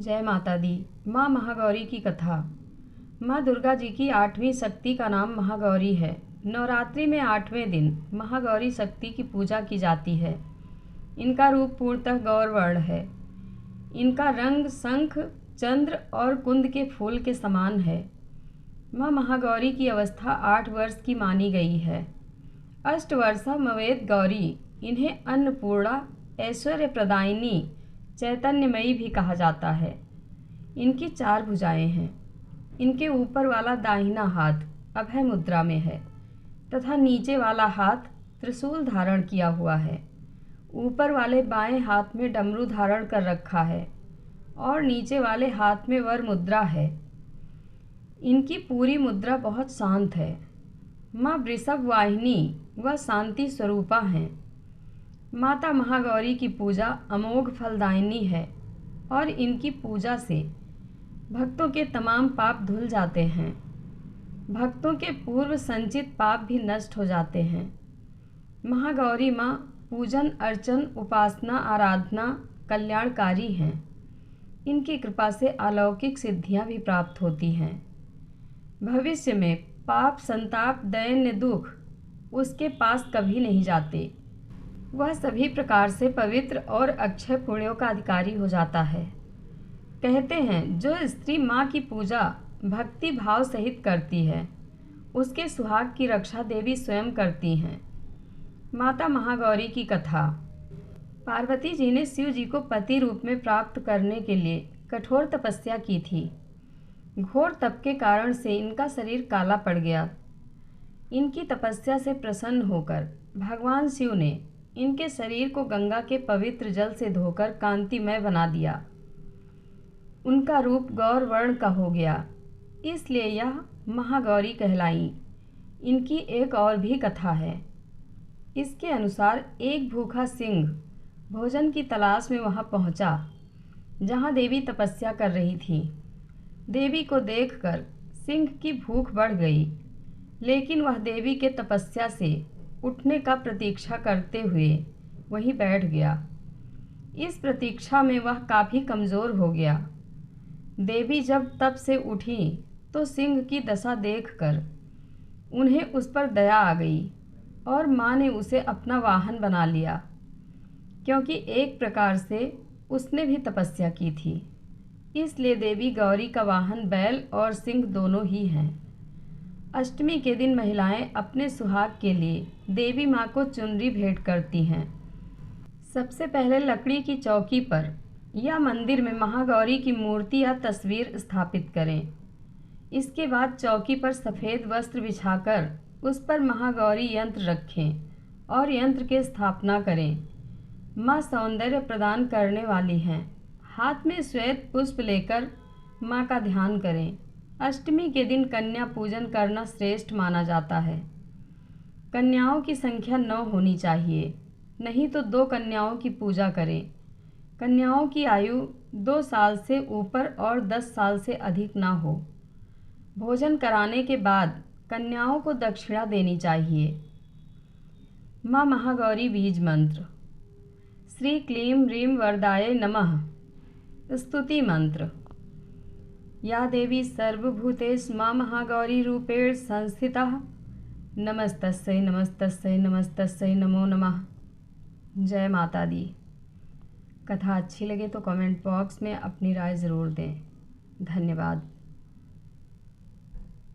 जय माता दी। माँ महागौरी की कथा। माँ दुर्गा जी की 8वीं शक्ति का नाम महागौरी है। नवरात्रि में 8वें दिन महागौरी शक्ति की पूजा की जाती है। इनका रूप पूर्णतः गौरवर्ण है। इनका रंग शंख, चंद्र और कुंद के फूल के समान है। माँ महागौरी की अवस्था 8 वर्ष की मानी गई है। अष्टवर्षा मवेद गौरी, इन्हें अन्नपूर्णा, ऐश्वर्य प्रदायिनी, चैतन्यमयी भी कहा जाता है। इनकी 4 भुजाएं हैं। इनके ऊपर वाला दाहिना हाथ अभय मुद्रा में है तथा नीचे वाला हाथ त्रिशूल धारण किया हुआ है। ऊपर वाले बाएं हाथ में डमरू धारण कर रखा है और नीचे वाले हाथ में वर मुद्रा है। इनकी पूरी मुद्रा बहुत शांत है। माँ वृषभ वाहिनी व शांति स्वरूपा हैं। माता महागौरी की पूजा अमोघ फलदायिनी है और इनकी पूजा से भक्तों के तमाम पाप धुल जाते हैं। भक्तों के पूर्व संचित पाप भी नष्ट हो जाते हैं। महागौरी माँ पूजन, अर्चन, उपासना, आराधना कल्याणकारी हैं। इनकी कृपा से अलौकिक सिद्धियाँ भी प्राप्त होती हैं। भविष्य में पाप, संताप, दैन्य दुख उसके पास कभी नहीं जाते। वह सभी प्रकार से पवित्र और अक्षय पुण्यों का अधिकारी हो जाता है। कहते हैं, जो स्त्री माँ की पूजा भक्ति भाव सहित करती है, उसके सुहाग की रक्षा देवी स्वयं करती हैं। माता महागौरी की कथा। पार्वती जी ने शिव जी को पति रूप में प्राप्त करने के लिए कठोर तपस्या की थी। घोर तप के कारण से इनका शरीर काला पड़ गया। इनकी तपस्या से प्रसन्न होकर भगवान शिव ने इनके शरीर को गंगा के पवित्र जल से धोकर कांतिमय बना दिया। उनका रूप गौर वर्ण का हो गया, इसलिए यह महागौरी कहलाई। इनकी एक और भी कथा है। इसके अनुसार एक भूखा सिंह भोजन की तलाश में वहां पहुंचा जहां देवी तपस्या कर रही थी। देवी को देखकर सिंह की भूख बढ़ गई, लेकिन वह देवी के तपस्या से उठने का प्रतीक्षा करते हुए वहीं बैठ गया। इस प्रतीक्षा में वह काफ़ी कमज़ोर हो गया। देवी जब तप से उठी तो सिंह की दशा देखकर उन्हें उस पर दया आ गई और माँ ने उसे अपना वाहन बना लिया, क्योंकि एक प्रकार से उसने भी तपस्या की थी। इसलिए देवी गौरी का वाहन बैल और सिंह दोनों ही हैं। अष्टमी के दिन महिलाएं अपने सुहाग के लिए देवी माँ को चुनरी भेंट करती हैं। सबसे पहले लकड़ी की चौकी पर या मंदिर में महागौरी की मूर्ति या तस्वीर स्थापित करें। इसके बाद चौकी पर सफ़ेद वस्त्र बिछाकर उस पर महागौरी यंत्र रखें और यंत्र की स्थापना करें। माँ सौंदर्य प्रदान करने वाली हैं। हाथ में श्वेत पुष्प लेकर माँ का ध्यान करें। अष्टमी के दिन कन्या पूजन करना श्रेष्ठ माना जाता है। कन्याओं की संख्या 9 होनी चाहिए, नहीं तो 2 कन्याओं की पूजा करें। कन्याओं की आयु 2 साल से ऊपर और 10 साल से अधिक ना हो। भोजन कराने के बाद कन्याओं को दक्षिणा देनी चाहिए। माँ महागौरी बीज मंत्र। श्री क्लीं ह्रीं वरदायै नमः। स्तुति मंत्र। या देवी सर्वभूतेषु माँ महागौरी रूपेण संस्थिता। नमस्तस्यै नमस्तस्यै नमस्तस्यै नमो नमः। जय माता दी। कथा अच्छी लगे तो कमेंट बॉक्स में अपनी राय ज़रूर दें। धन्यवाद।